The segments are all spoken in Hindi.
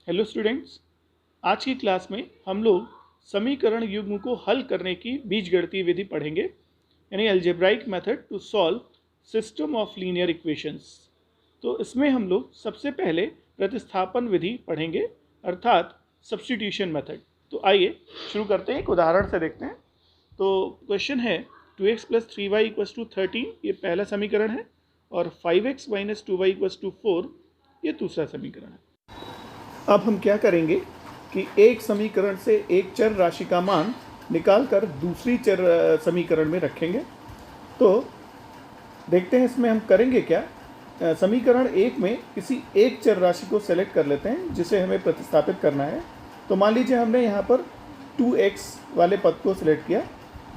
हेलो स्टूडेंट्स, आज की क्लास में हम लोग समीकरण युग्म को हल करने की बीजगणितीय विधि पढ़ेंगे, यानी algebraic method to solve system of linear equations. तो इसमें हम लोग सबसे पहले प्रतिस्थापन विधि पढ़ेंगे, अर्थात सब्स्टिट्यूशन मेथड। तो आइए शुरू करते हैं, एक उदाहरण से देखते हैं। तो क्वेश्चन है 2x + 3y = 13, ये पहला समीकरण है, और 5x - 2y = 4, ये दूसरा समीकरण है। अब हम क्या करेंगे कि एक समीकरण से एक चर राशि का मान निकालकर दूसरी चर समीकरण में रखेंगे। तो देखते हैं इसमें हम करेंगे क्या। समीकरण एक में किसी एक चर राशि को सेलेक्ट कर लेते हैं जिसे हमें प्रतिस्थापित करना है। तो मान लीजिए हमने यहाँ पर 2x वाले पद को सिलेक्ट किया,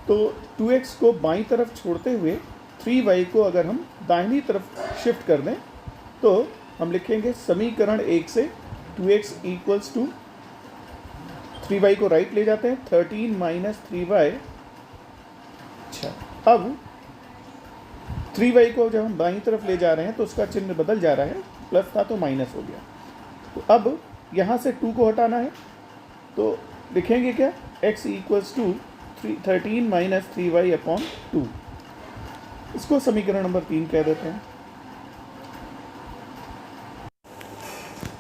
तो 2x को बाईं तरफ छोड़ते हुए 3y को अगर हम दाहिनी तरफ शिफ्ट कर दें तो हम लिखेंगे समीकरण एक से 2x = 3y को राइट ले जाते हैं, 13 - 3y। अच्छा, अब 3y को जब हम बाईं तरफ ले जा रहे हैं तो उसका चिन्ह बदल जा रहा है, प्लस था तो माइनस हो गया। तो अब यहाँ से 2 को हटाना है, तो लिखेंगे क्या, x = 13 - 3y/2। इसको समीकरण नंबर 3 कह देते हैं।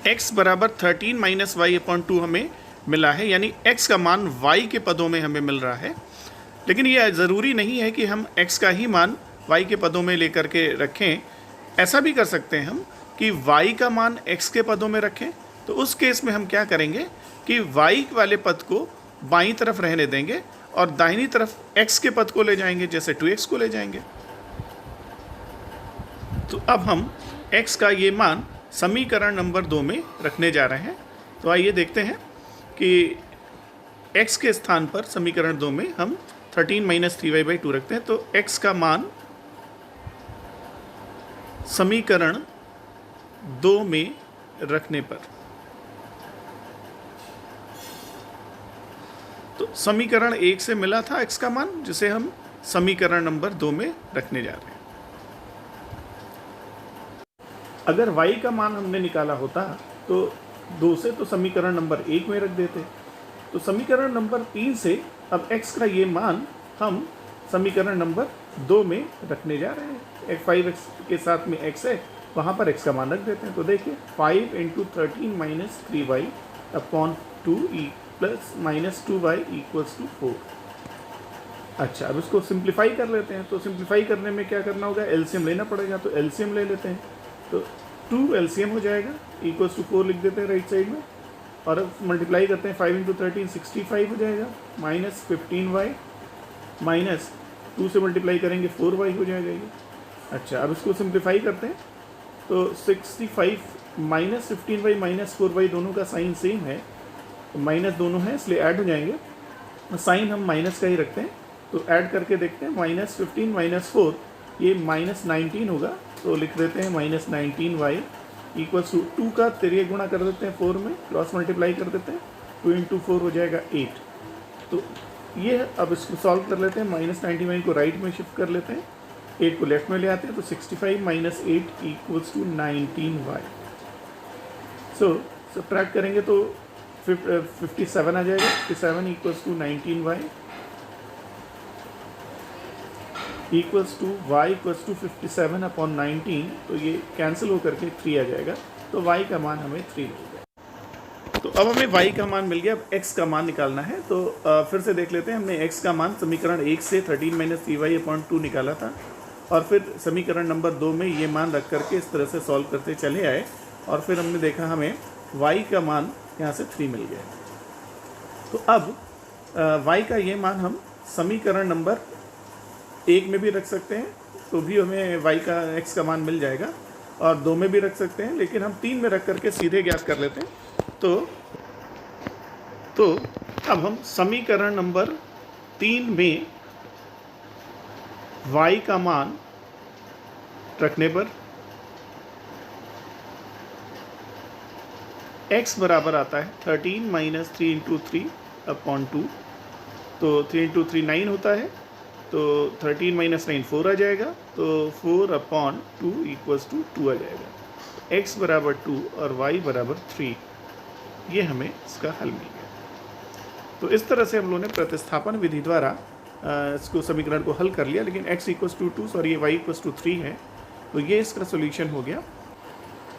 x बराबर 13 - y/2 हमें मिला है, यानी x का मान y के पदों में हमें मिल रहा है। लेकिन ये ज़रूरी नहीं है कि हम x का ही मान y के पदों में लेकर के रखें। ऐसा भी कर सकते हैं हम कि y का मान x के पदों में रखें। तो उस केस में हम क्या करेंगे कि y वाले पद को बाईं तरफ रहने देंगे और दाहिनी तरफ x के पद को ले जाएंगे, जैसे 2x को ले जाएंगे। तो अब हम x का ये मान समीकरण नंबर 2 में रखने जा रहे हैं। तो आइए देखते हैं कि x के स्थान पर समीकरण 2 में हम 13 - 3y/2 रखते हैं। तो x का मान समीकरण 2 में रखने पर, तो समीकरण 1 से मिला था x का मान, जिसे हम समीकरण नंबर 2 में रखने जा रहे हैं। अगर y का मान हमने निकाला होता तो 2 से तो समीकरण नंबर 1 में रख देते। तो समीकरण नंबर 3 से अब x का ये मान हम समीकरण नंबर 2 में रखने जा रहे हैं। 5x के साथ में x है, वहाँ पर x का मान रख देते हैं। तो देखिए 5 × 13 - 3y/2 + -2y = 4। अच्छा, अब इसको सिंप्लीफाई कर लेते हैं। तो सिंप्लीफाई करने में क्या करना होगा, एलसीएम लेना पड़ेगा। तो एलसीएम ले लेते हैं। तो 2 एलसीएम हो जाएगा, = 4 लिख देते हैं राइट साइड में, और अब मल्टीप्लाई करते हैं। 5 × 13 65 हो जाएगा, -15y, -2 से मल्टीप्लाई करेंगे 4y हो जाएगा ये। अच्छा, अब इसको सिंप्लीफाई करते हैं। तो 65 -15y -4y दोनों का साइन सेम है, तो माइनस दोनों है इसलिए ऐड हो जाएंगे। साइन हम माइनस का ही रखते हैं। तो ऐड करके देखते हैं, -15 - 4 ये -19 होगा। तो लिख देते हैं -19y = 2 का 3 गुणा कर देते हैं 4 में, क्रॉस मल्टीप्लाई कर देते हैं। 2 × 4 हो जाएगा 8। तो ये अब इसको सॉल्व कर लेते हैं। -99 को राइट में शिफ्ट कर लेते हैं, 8 को लेफ्ट में ले आते हैं। तो 65 - 8 = 19y। सो सब्ट्रैक्ट करेंगे तो 57 आ जाएगा। 57 = 19y = y = 57/19। तो ये कैंसिल होकर के 3 आ जाएगा। तो y का मान हमें 3 मिल गया। तो अब हमें y का मान मिल गया। अब x का मान निकालना है। तो फिर से देख लेते हैं। हमने x का मान समीकरण 1 से 13 - 3y/2 निकाला था, और फिर समीकरण नंबर 2 में ये मान रख करके इस तरह से सॉल्व करते चले आए, और फिर हमने देखा हमें y का मान यहाँ से 3 मिल गया। तो अब y का ये मान हम समीकरण नंबर 1 में भी रख सकते हैं, तो भी हमें y का x का मान मिल जाएगा, और 2 में भी रख सकते हैं, लेकिन हम 3 में रख करके सीधे ज्ञात कर लेते हैं। तो अब हम समीकरण नंबर 3 में y का मान रखने पर x बराबर आता है 13 - 3 × 3/2। तो 3 × 3 9 होता है। तो 13 - 9 4 आ जाएगा। तो 4/2 = 2 आ जाएगा। x बराबर 2 और y बराबर 3। ये हमें इसका हल मिल गया। तो इस तरह से हम लोगों ने प्रतिस्थापन विधि द्वारा इसको समीकरण को हल कर लिया, लेकिन x equals to 2 sorry y equals to 3 है, तो ये इसका सोल्यूशन हो गया।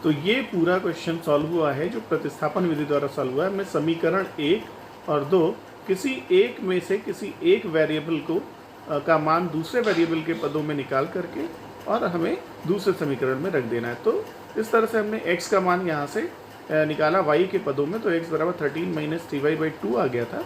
तो ये पूरा क्वेश्चन सॉल्व हुआ है जो प्रतिस्थापन विधि द्वारा सॉल्व हुआ है। हमने समीकरण 1 और 2 किसी एक में से किसी एक वेरिएबल को का मान दूसरे वेरिएबल के पदों में निकाल करके और हमें दूसरे समीकरण में रख देना है। तो इस तरह से हमने x का मान यहाँ से निकाला y के पदों में, तो x बराबर 13 माइनस 3y/2 आ गया था।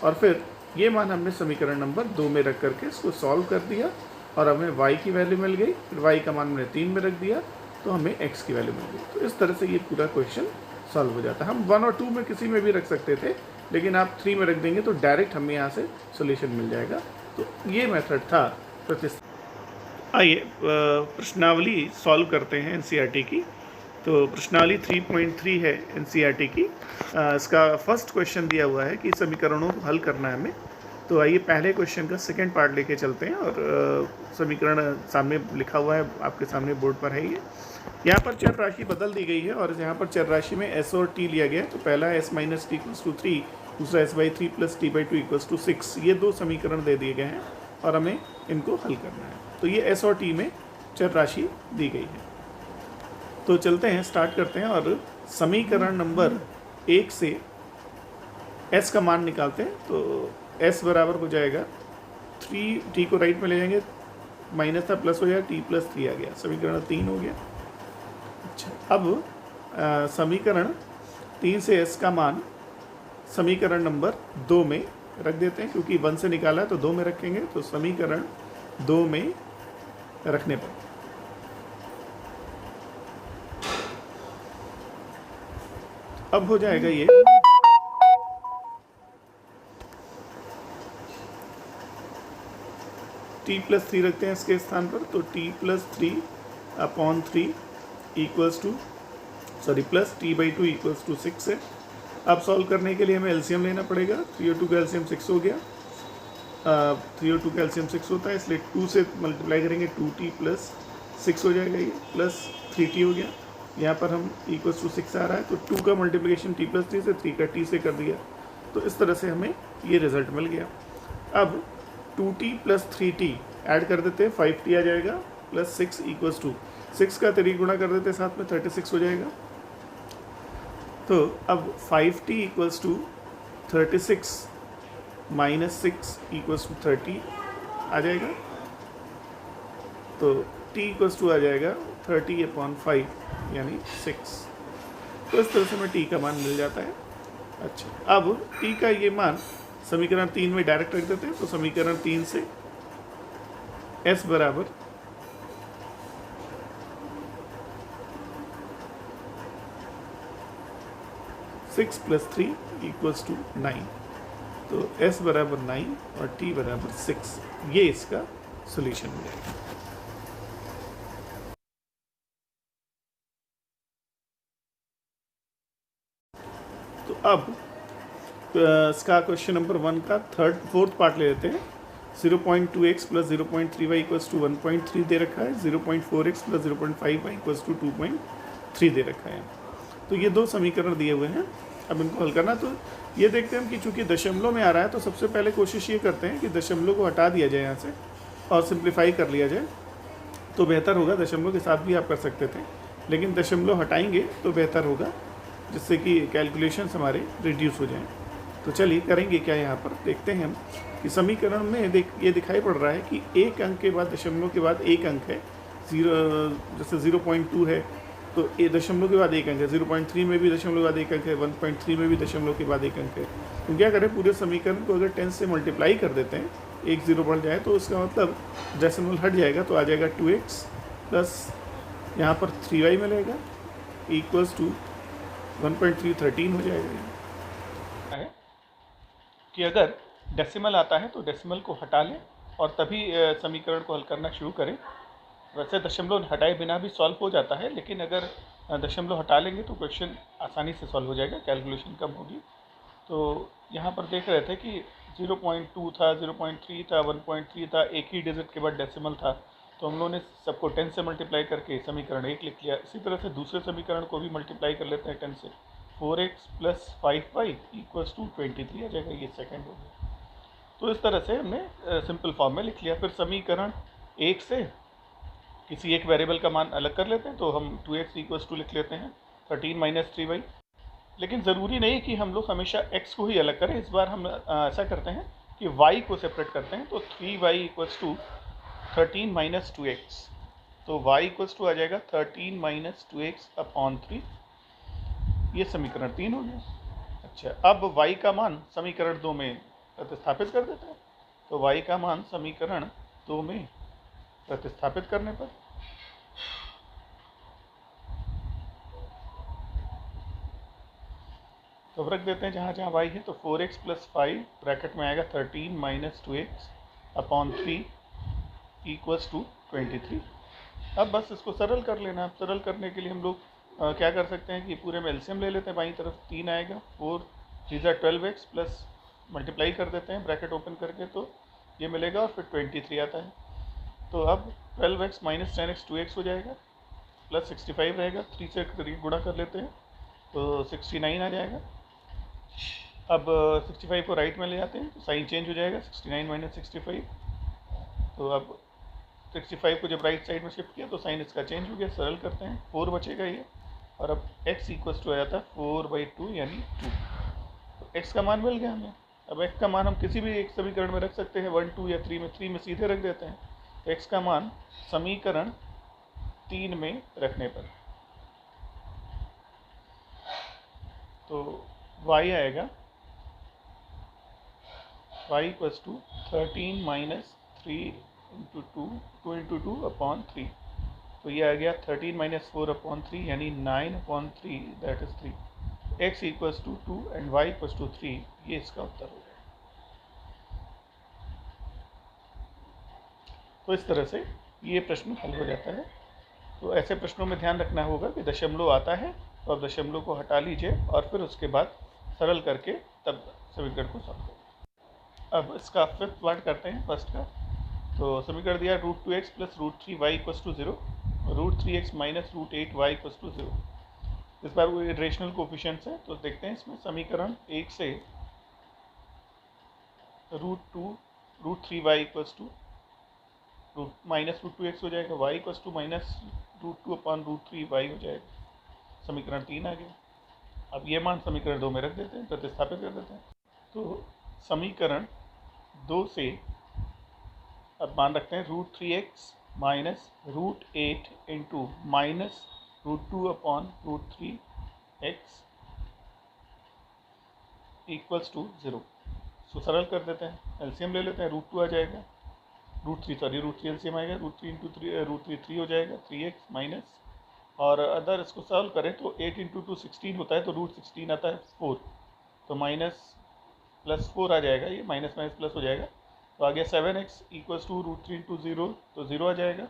और फिर ये मान हमने समीकरण नंबर 2 में रख करके इसको सॉल्व कर दिया और हमें y की वैल्यू मिल गई। फिर y का मान हमने 3 में रख दिया तो हमें x की वैल्यू मिल गई। तो इस तरह से ये पूरा क्वेश्चन सॉल्व हो जाता है। हम 1 और 2 में किसी में भी रख सकते थे, लेकिन आप 3 में रख देंगे तो डायरेक्ट हमें यहाँ से सोल्यूशन मिल जाएगा। तो ये मेथड था प्रतिस्थापन। आइए प्रश्नावली सॉल्व करते हैं एनसीईआरटी की। तो प्रश्नावली 3.3 है एनसीईआरटी की। इसका फर्स्ट क्वेश्चन दिया हुआ है कि समीकरणों को हल करना है हमें। तो आइए पहले क्वेश्चन का सेकंड पार्ट लेके चलते हैं और समीकरण सामने लिखा हुआ है, आपके सामने बोर्ड पर है। ये यहाँ पर चर राशि बदल दी गई है और यहाँ पर चर राशि में s और t लिया गया है। तो पहला s minus t equals to 3, दूसरा s/3 plus t/2 equals to 6। ये दो समीकरण दे दिए गए हैं और हमें इनको हल करना है। तो ये s और t में चर राशि दी गई है। तो चलते हैं, स्टार्ट करते हैं और समीकरण नंबर 1 से s का मान निकालते हैं। तो s बराबर हो जाएगा 3, t को राइट में ले जाएंगे, माइनस था प्लस हो जाएगा, t प्लस 3 आ गया, समीकरण 3 हो गया। अच्छा, अब समीकरण 3 से s का मान समीकरण नंबर 2 में रख देते हैं, क्योंकि 1 से निकाला है तो 2 में रखेंगे। तो समीकरण 2 में रखने पर अब हो जाएगा ये t प्लस 3 रखते हैं इसके स्थान पर। तो t plus 3/3 equals to plus t/2 equals to 6 है। अब सॉल्व करने के लिए हमें एलसीएम लेना पड़ेगा। 3 और 2 का एलसीएम 6 हो गया। 3 और 2 का एलसीएम 6 होता है, इसलिए 2 से मल्टीप्लाई करेंगे, 2t प्लस 6 हो जाएगा, ये प्लस 3t हो गया। यहाँ पर हम इक्वल्स टू 6 आ रहा है, तो 2 का मल्टीप्लिकेशन t प्लस 3 से, 3 का t से कर दिया। तो इस तरह से हमें ये रिजल्ट मिल गया। अब 2t प्लस 3t ऐड कर देते हैं, 5t आ जाएगा, प्लस 6 इक्वल्स टू 6 का 3 गुणा कर देते हैं साथ में, 36 हो जाएगा। तो अब 5t equals to 36 minus 6 equals to 30 आ जाएगा। तो t इक्वल्स टू आ जाएगा 30/5 यानी 6। तो इस तरह से हमें t का मान मिल जाता है। अच्छा, अब t का ये मान समीकरण 3 में डायरेक्ट रख देते हैं। तो समीकरण 3 से s बराबर 6 प्लस 3 इक्वल्स टू 9। तो s बराबर 9 और t बराबर 6, ये इसका सोल्यूशन हो जाएगा। तो अब इसका क्वेश्चन नंबर 1 का फोर्थ पार्ट ले लेते हैं। 0.2x plus 0.3y equals to 1.3 दे रखा है, 0.4x plus 0.5y equals to 2.3 दे रखा है। तो ये दो समीकरण दिए हुए हैं, अब इनको हल करना। तो ये देखते हैं हम कि चूँकि दशमलव में आ रहा है, तो सबसे पहले कोशिश ये करते हैं कि दशमलव को हटा दिया जाए यहाँ से और सिंप्लीफाई कर लिया जाए, तो बेहतर होगा। दशमलव के साथ भी आप कर सकते थे, लेकिन दशमलव हटाएंगे तो बेहतर होगा, जिससे कि कैलकुलेशंस हमारे रिड्यूस हो जाएं। तो चलिए करेंगे क्या, यहाँ पर देखते हैं हम कि समीकरण में ये दिखाई पड़ रहा है कि एक अंक के बाद दशमलव के बाद एक अंक है। जैसे 0.2 है तो ये दशमलव के बाद एक अंक है, 0.3 में भी दशमलव के बाद एक अंक है, 1.3 में भी दशमलव के बाद एक अंक है। तो क्या करें, पूरे समीकरण को अगर 10 से मल्टीप्लाई कर देते हैं, एक 0 बढ़ जाए तो उसका मतलब डेसिमल हट जाएगा, तो आ जाएगा 2x प्लस यहाँ पर 3y मिलेगा इक्वल्स टू 1.313 हो जाएगा। कि अगर डेसिमल आता है तो डेसिमल को हटा लें और तभी समीकरण को हल करना शुरू करें। वैसे दशमलव हटाए बिना भी सॉल्व हो जाता है, लेकिन अगर दशमलव हटा लेंगे तो क्वेश्चन आसानी से सॉल्व हो जाएगा, कैलकुलेशन कम होगी। तो यहाँ पर देख रहे थे कि 0.2 था, 0.3 था, 1.3 था, एक ही डिजिट के बाद डेसिमल था, तो हम लोगों ने सबको 10 से मल्टीप्लाई करके समीकरण 1 लिख लिया। इसी तरह से दूसरे समीकरण को भी मल्टीप्लाई कर लेते हैं 10 से, 4x plus 5y equals to 23 आ जाएगा, ये सेकंड हो गया। तो इस तरह से हमने सिंपल फॉर्म में लिख लिया। फिर समीकरण एक से किसी एक वेरिएबल का मान अलग कर लेते हैं, तो हम 2x इक्वल्स टू लिख लेते हैं 13 माइनस 3y। लेकिन ज़रूरी नहीं कि हम लोग हमेशा x को ही अलग करें, इस बार हम ऐसा करते हैं कि y को सेपरेट करते हैं। तो 3y equals to 13 minus 2x, तो y इक्वल्स टू आ जाएगा 13 माइनस 2x अपॉन 3। ये समीकरण 3 हो गया। अच्छा, अब y का मान समीकरण 2 में प्रतिस्थापित कर देते हैं। तो y का मान समीकरण 2 में प्रतिस्थापित करने पर तो रख देते हैं जहाँ जहाँ y है, तो 4x प्लस 5 ब्रैकेट में आएगा 13 minus 2x upon 3 equals to 23। अब बस इसको सरल कर लेना। अब सरल करने के लिए हम लोग क्या कर सकते हैं कि पूरे में एलसीएम ले लेते हैं। बाईं तरफ 3 आएगा, 4 3 12x प्लस मल्टीप्लाई कर देते हैं ब्रैकेट ओपन करके, तो ये मिलेगा और फिर 23 आता है। तो अब 12x माइनस 10x 2x हो जाएगा, प्लस 65 रहेगा, 3 से गुणा कर लेते हैं तो 69 आ जाएगा। अब 65 को राइट में ले जाते हैं तो साइन चेंज हो जाएगा, 69 माइनस 65। तो अब 65 को जब राइट साइड में शिफ्ट किया तो साइन इसका चेंज हो गया। सरल करते हैं, 4 बचेगा ये, और अब x इक्वल्स टू आ जाता है 4/2 यानी 2। तो x का मान मिल गया हमें। अब x का मान हम किसी भी एक समीकरण में रख सकते हैं, 1 2 या 3 में। 3 में सीधे रख देते हैं, तो x का मान समीकरण 3 में रखने पर तो y आएगा y equals to 13 minus 3 into 2 into 2 upon 3। तो ये आ गया 13 माइनस 4 अपॉन 3 यानी 9 upon 3 that is 3। x equals to 2 and y equals to 3, ये इसका उत्तर हो गया। तो इस तरह से ये प्रश्न हल हो जाता है। तो ऐसे प्रश्नों में ध्यान रखना होगा कि दशमलव आता है तो आप दशमलव को हटा लीजिए और फिर उसके बाद सरल करके तब समीकरण को सॉल्व करें। अब इसका फिफ्थ पार्ट करते हैं फर्स्ट का। तो समीकरण दिया √2x plus √3y equals to 0, √3x minus √8y equals to 0। इस बार वो रेशनल कोफिशिएंट्स हैं, तो देखते हैं इसमें समीकरण 1 से √3y equals to minus √2x हो जाएगा, y equals to minus √2 upon √3y हो जाएगा। समीकरण 3 आ गया। अब ये मान समीकरण 2 में रख देते हैं, प्रतिस्थापित कर देते हैं। तो समीकरण 2 से अब मान रखते हैं √3x minus √8 into minus √2 upon √3x equals to 0। So सरल कर देते हैं, एलसीएम ले लेते हैं, √2 आ जाएगा, √3 एलसीएम आएगा, √3 इंटू 3 3 हो जाएगा, 3x माइनस, और अगर इसको सॉल्व करें तो 8 इंटू 2 16 होता है, तो √16 आता है 4, तो माइनस प्लस 4 आ जाएगा, ये माइनस माइनस प्लस हो जाएगा। तो आ गया 7x इक्वल्स टू √3 इंटू 0, तो 0 आ जाएगा।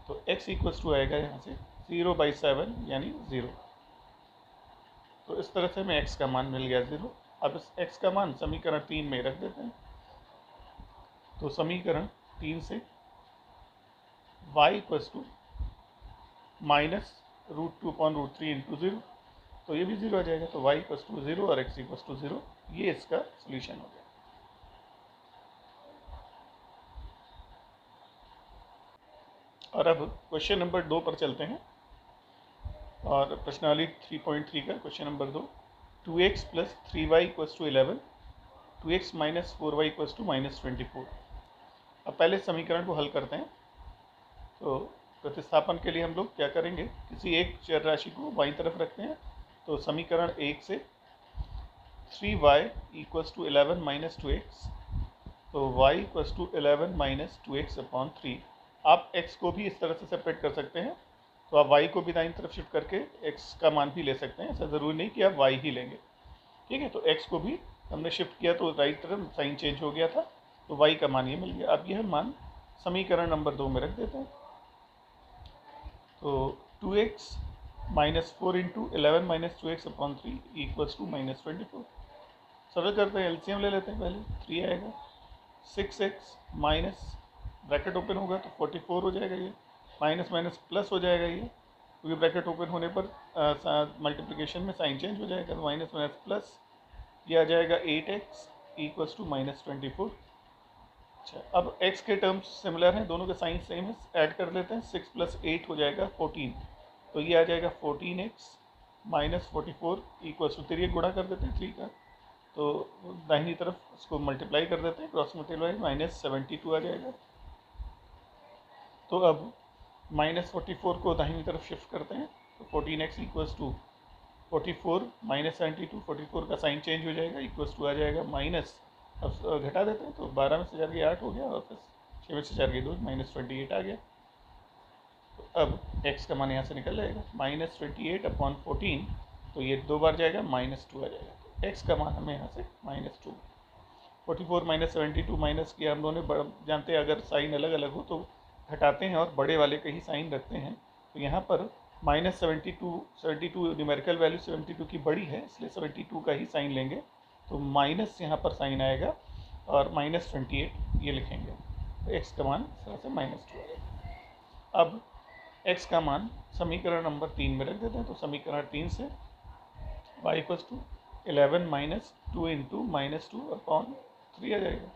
तो x इक्वल्स टू आएगा यहाँ से 0/7 यानी 0। तो इस तरह से हमें x का मान मिल गया 0। अब इस x का मान समीकरण 3 में रख देते हैं। तो समीकरण 3 से y equals to minus √2 upon √3 into 0, तो ये भी 0 आ जाएगा। तो y इक्वल्स टू 0 और x इक्वल्स टू 0, ये इसका सोल्यूशन हो गया। और अब क्वेश्चन नंबर 2 पर चलते हैं, और प्रश्नावली 3.3 का question number 2। 2x plus 3y equals to 11, 2x minus 4y equals to minus 24। अब पहले समीकरण को हल करते हैं। तो प्रतिस्थापन के लिए हम लोग क्या करेंगे, किसी एक चर राशि को बाईं तरफ रखते हैं। तो समीकरण 1 से 3y equals to 11 minus 2x, तो y equals to 11 minus 2x upon 3। आप x को भी इस तरह से सेपरेट कर सकते हैं, तो आप y को भी दाईं तरफ शिफ्ट करके x का मान भी ले सकते हैं। ऐसा ज़रूरी नहीं कि आप y ही लेंगे, ठीक है। तो x को भी हमने शिफ्ट किया तो राइट तरफ साइन चेंज हो गया था, तो y का मान ये मिल गया। अब यह मान समीकरण नंबर 2 में रख देते हैं। तो 2x minus 4 into 11 minus 2x upon 3 equals to minus 24। सरल करते हैं, एलसीएम ले लेते हैं। पहले 3 आएगा, 6x माइनस ब्रैकेट ओपन होगा तो 44 हो जाएगा, ये माइनस माइनस प्लस हो जाएगा, ये क्योंकि ब्रैकेट ओपन होने पर मल्टीप्लिकेशन में साइन चेंज हो जाएगा, तो माइनस माइनस प्लस, ये आ जाएगा 8x इक्वल्स टू -24। अच्छा, अब x के टर्म्स सिमिलर हैं, दोनों के साइन सेम है, ऐड कर लेते हैं, 6 + 8 हो जाएगा 14, तो ये आ जाएगा 14x -44 इक्वल्स टू, फिर ये गुणा कर देते हैं 3 का, तो दाहिनी तरफ इसको मल्टीप्लाई कर देते हैं, क्रॉस मल्टीप्लाई, -72 आ जाएगा। तो अब -44 को दाहिनी तरफ शिफ्ट करते हैं, तो 14x इक्वल्स टू 44 -72, 44 का साइन चेंज हो जाएगा, इक्वल्स टू आ जाएगा माइनस, अब घटा देते हैं, तो 12 में से 4 गए 8 हो गया, और फिर 6 में से 4 गए 2, -28 आ गया। तो अब x का मान यहाँ से निकल जाएगा, -28/14, तो ये 2 बार जाएगा, -2 आ जाएगा, तो x का मान हमें यहाँ से -2। 44 -72 माइनस किया, हम दोनों जानते हैं अगर साइन अलग अलग हो तो घटाते हैं और बड़े वाले का ही साइन रखते हैं, तो यहाँ पर -72 न्यूमेरिकल वैल्यू 72 की बड़ी है, इसलिए 72 का ही साइन लेंगे, तो माइनस यहाँ पर साइन आएगा और -28 ये लिखेंगे, तो x का मान इस तरह से -2 आएगा। अब x का मान समीकरण नंबर 3 में रख देते हैं, तो समीकरण 3 से y इक्वल्स टू 11 - 2 × -2/3 आ जाएगा,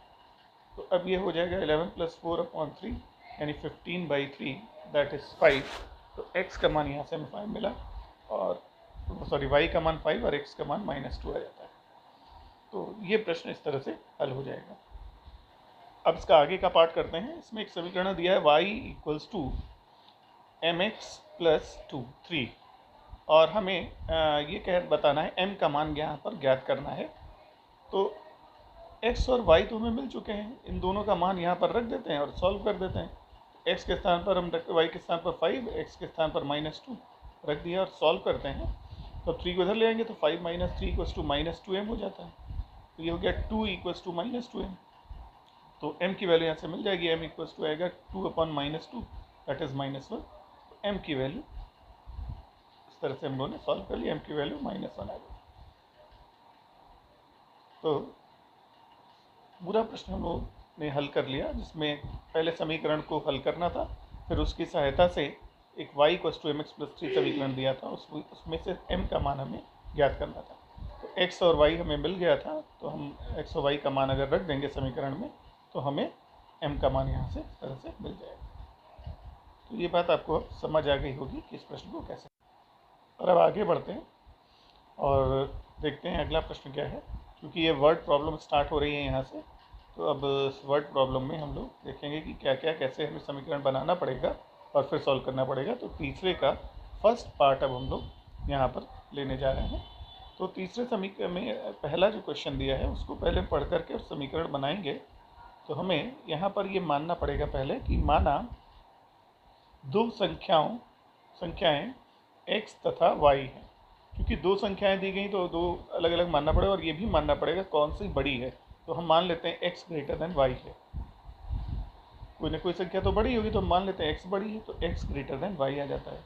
तो अब ये हो जाएगा 11 + 4/3 यानी 15/3, दैट इज़ 5, तो x का मान यहाँ से हमें 5 मिला, और सॉरी y का मान 5 और x का मान -2 आ जाता है। तो ये प्रश्न इस तरह से हल हो जाएगा। अब इसका आगे का पार्ट करते हैं। इसमें एक समीकरण दिया है y इक्वल्स टू mx + 2 3, और हमें ये बताना है m का मान यहाँ पर ज्ञात करना है। तो x और y तो हमें मिल चुके हैं, इन दोनों का मान यहाँ पर रख देते हैं और सॉल्व कर देते हैं। x के स्थान पर हम y के स्थान पर 5, x के स्थान पर -2 रख दिया और सॉल्व करते हैं, तो 3 को इधर ले आएंगे, तो 5 - 3 इक्वल्स टू -2m हो जाता है, तो ये हो गया 2 इक्वल्स टू -2m, तो m की वैल्यू यहाँ से मिल जाएगी, m इक्वल्स टू आएगा 2/-2, दैट इज़ -1, तो m की वैल्यू इस तरह से हम लोगों ने सॉल्व कर लिया, m की वैल्यू -1 आ गई। तो पूरा प्रश्न हम लोग ने हल कर लिया, जिसमें पहले समीकरण को हल करना था, फिर उसकी सहायता से एक y इक्वल्स टू mx + 3 समीकरण दिया था, उसमें से m का मान हमें ज्ञात करना था। तो x और y हमें मिल गया था, तो हम x और y का मान अगर रख देंगे समीकरण में, तो हमें m का मान यहाँ से इस तरह से मिल जाएगा। तो ये बात आपको अब समझ आ गई होगी कि इस प्रश्न को कैसे। और अब आगे बढ़ते हैं और देखते हैं अगला प्रश्न क्या है, क्योंकि ये वर्ड प्रॉब्लम स्टार्ट हो रही है यहाँ से, तो अब इस वर्ड प्रॉब्लम में हम लोग देखेंगे कि क्या क्या कैसे हमें समीकरण बनाना पड़ेगा और फिर सॉल्व करना पड़ेगा। तो तीसरे का फर्स्ट पार्ट अब हम लोग यहाँ पर लेने जा रहे हैं। तो तीसरे समीकरण में पहला जो क्वेश्चन दिया है उसको पहले पढ़ करके और समीकरण बनाएंगे। तो हमें यहाँ पर ये मानना पड़ेगा पहले कि माना दो संख्याएं x तथा y हैं। क्योंकि दो संख्याएं दी गई तो दो अलग अलग मानना पड़ेगा, और ये भी मानना पड़ेगा कौन सी बड़ी है। तो हम मान लेते हैं x > y है, कोई ना कोई संख्या तो बड़ी होगी, तो हम मान लेते हैं x बड़ी है, तो x > y आ जाता है।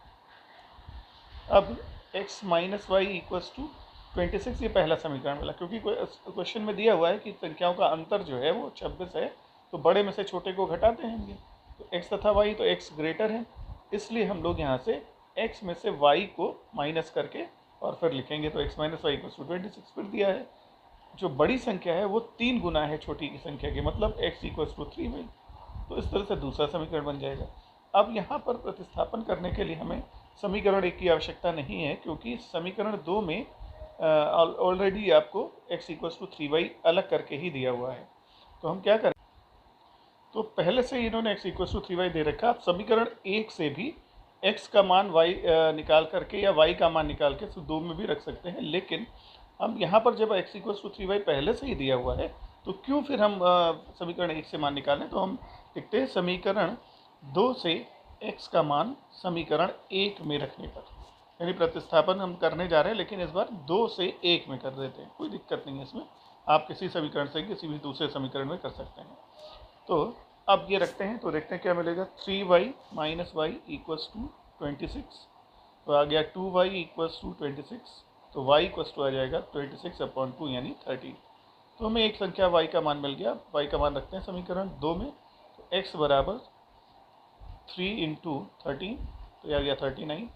अब x - y इक्वल्स टू 26, ये पहला समीकरण मिला, क्योंकि क्वेश्चन में दिया हुआ है कि संख्याओं का अंतर जो है वो 26 है, तो बड़े में से छोटे को घटाते हैं हम। तो x तथा y, तो x ग्रेटर है, इसलिए हम लोग यहाँ से x में से y को माइनस करके और फिर लिखेंगे, तो x - y इक्वल्स टू 26 फिर दिया है। जो बड़ी संख्या है वो 3 गुना है छोटी की संख्या के, मतलब x इक्वल्स टू 3y, तो इस तरह से दूसरा समीकरण बन जाएगा। अब यहाँ पर प्रतिस्थापन करने के लिए हमें समीकरण 1 की आवश्यकता नहीं है, क्योंकि समीकरण 2 में ऑलरेडी आपको x इक्वल्स टू 3y अलग करके ही दिया हुआ है। तो हम क्या करें, तो पहले से इन्होंने x इक्वल्स टू 3y दे रखा। आप समीकरण 1 से भी x का मान y निकाल करके या y का मान निकाल के 2 में भी रख सकते हैं, लेकिन हम यहाँ पर जब x इक्वल्स टू 3y पहले से ही दिया हुआ है, तो क्यों फिर हम समीकरण 1 से मान निकालें। तो हम लिखते हैं समीकरण 2 से x का मान समीकरण 1 में रखने पर, यानी प्रतिस्थापन हम करने जा रहे हैं, लेकिन इस बार 2 से 1 में कर देते हैं, कोई दिक्कत नहीं है इसमें। आप किसी समीकरण से किसी भी दूसरे समीकरण में कर सकते हैं। तो अब ये रखते हैं, तो देखते हैं क्या मिलेगा। 3y - y इक्वल्स टू 26, तो आ गया 2y इक्वल्स टू 26, तो y इक्वल्स टू आ जाएगा 26/2 यानी 30। तो हमें एक संख्या y का मान मिल गया। y का मान रखते हैं समीकरण 2 में, तो x बराबर 3 × 13, तो यह आ गया 39,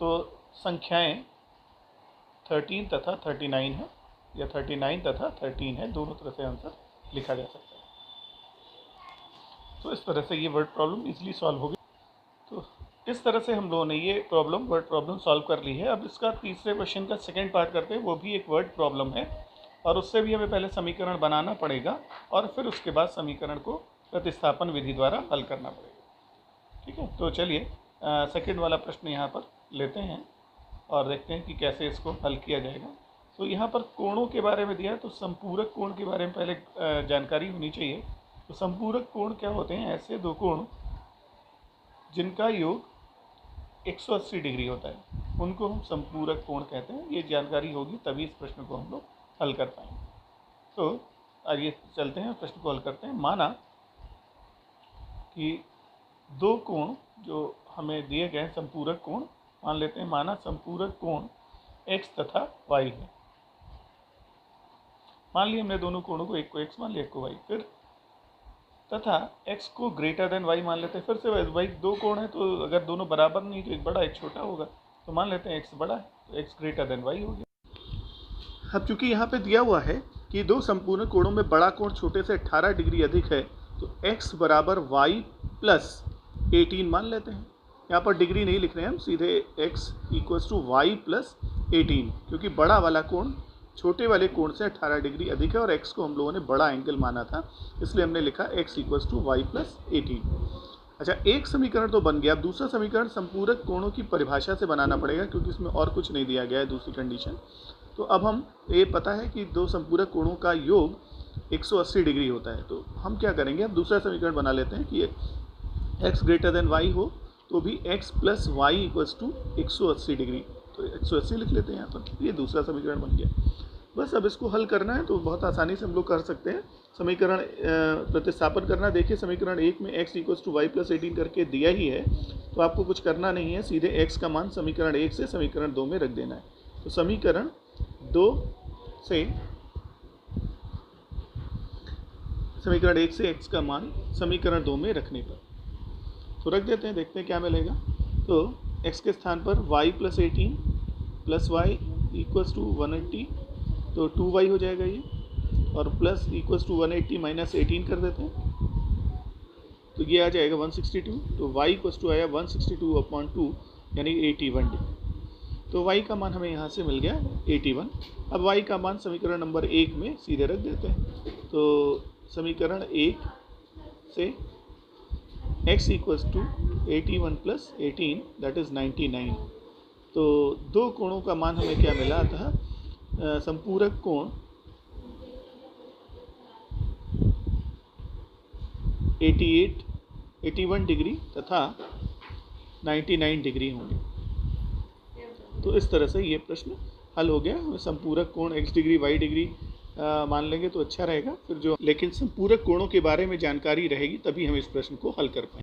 तो संख्याएं 13 तथा 39 है, या 39 तथा 13 है, दोनों तरह से आंसर लिखा जा सकता है। तो इस तरह से ये वर्ड प्रॉब्लम इजीली सॉल्व होगी। तो इस तरह से हम लोगों ने ये वर्ड प्रॉब्लम सॉल्व कर ली है। अब इसका तीसरे क्वेश्चन का सेकंड पार्ट करते हैं, वो भी एक वर्ड प्रॉब्लम है और उससे भी हमें पहले समीकरण बनाना पड़ेगा और फिर उसके बाद समीकरण को प्रतिस्थापन विधि द्वारा हल करना पड़ेगा। ठीक है, तो चलिए सेकंड वाला प्रश्न यहाँ पर लेते हैं और देखते हैं कि कैसे इसको हल किया जाएगा। तो यहाँ पर कोणों के बारे में दिया है, तो संपूरक कोण के बारे में पहले जानकारी होनी चाहिए। तो संपूरक कोण क्या होते हैं? ऐसे दो कोण जिनका योग 180 डिग्री होता है, उनको हम संपूरक कोण कहते हैं। ये जानकारी होगी तभी इस प्रश्न को हम लोग हल कर पाएंगे। तो आइए चलते हैं, प्रश्न को हल करते हैं। माना कि दो कोण जो हमें दिए गए संपूरक कोण मान लेते हैं। माना संपूरक कोण x तथा y है। मान लिया हमने दोनों कोणों को, एक को x मान लिया, एक को y, फिर तथा x को ग्रेटर देन y मान लेते हैं। फिर से भाई दो कोण है, तो अगर दोनों बराबर नहीं तो एक बड़ा एक छोटा होगा, तो मान लेते हैं x बड़ा है तो x ग्रेटर देन y हो गया। अब चूंकि यहाँ पे दिया हुआ है कि दो संपूर्ण कोणों में बड़ा कोण छोटे से 18 डिग्री अधिक है, तो x बराबर y प्लस 18 मान लेते हैं। यहाँ पर डिग्री नहीं लिख रहे हैं हम, सीधे x equals to y plus 18, क्योंकि बड़ा वाला कोण छोटे वाले कोण से 18 डिग्री अधिक है और x को हम लोगों ने बड़ा एंगल माना था, इसलिए हमने लिखा x equals to y plus 18। अच्छा, एक समीकरण तो बन गया। अब दूसरा समीकरण संपूरक कोणों की परिभाषा से बनाना पड़ेगा, क्योंकि इसमें और कुछ नहीं दिया गया है, दूसरी कंडीशन। तो अब हम ये पता है कि दो संपूरक कोणों का योग 180 डिग्री होता है, तो हम क्या करेंगे, अब दूसरा समीकरण बना लेते हैं कि x ग्रेटर देन y हो तो भी x plus y equals to 180 degree, तो 180 लिख लेते हैं यहाँ पर। ये दूसरा समीकरण बन गया। बस अब इसको हल करना है, तो बहुत आसानी से हम लोग कर सकते हैं। समीकरण प्रतिस्थापन करना, देखिए समीकरण 1 में x equals to y plus 18 करके दिया ही है, तो आपको कुछ करना नहीं है, सीधे x का मान समीकरण 1 से समीकरण 2 में रख देना है। तो समीकरण 2 से समीकरण 1 से x का मान समीकरण 2 में रखने पर तो रख देते हैं, देखते हैं क्या मिलेगा। तो x के स्थान पर y plus 18 plus y equals to 180, तो 2y हो जाएगा ये, और प्लस इक्वल्स टू 180 माइनस 18 कर देते हैं, तो ये आ जाएगा 162। तो y इक्वल्स टू आया 162/2 यानी 81 डिग्री। तो y का मान हमें यहाँ से मिल गया 81। अब y का मान समीकरण नंबर 1 में सीधे रख देते हैं। तो समीकरण 1 से x equals to 81 plus 18 that is 99। तो दो कोणों का मान हमें क्या मिला था? संपूरक कोण 81 डिग्री तथा 99 डिग्री होंगे। तो इस तरह से ये प्रश्न हल हो गया। संपूरक कोण x डिग्री y डिग्री मान लेंगे तो अच्छा रहेगा, फिर जो लेकिन संपूरक कोणों के बारे में जानकारी रहेगी तभी हम इस प्रश्न को हल कर पाएंगे।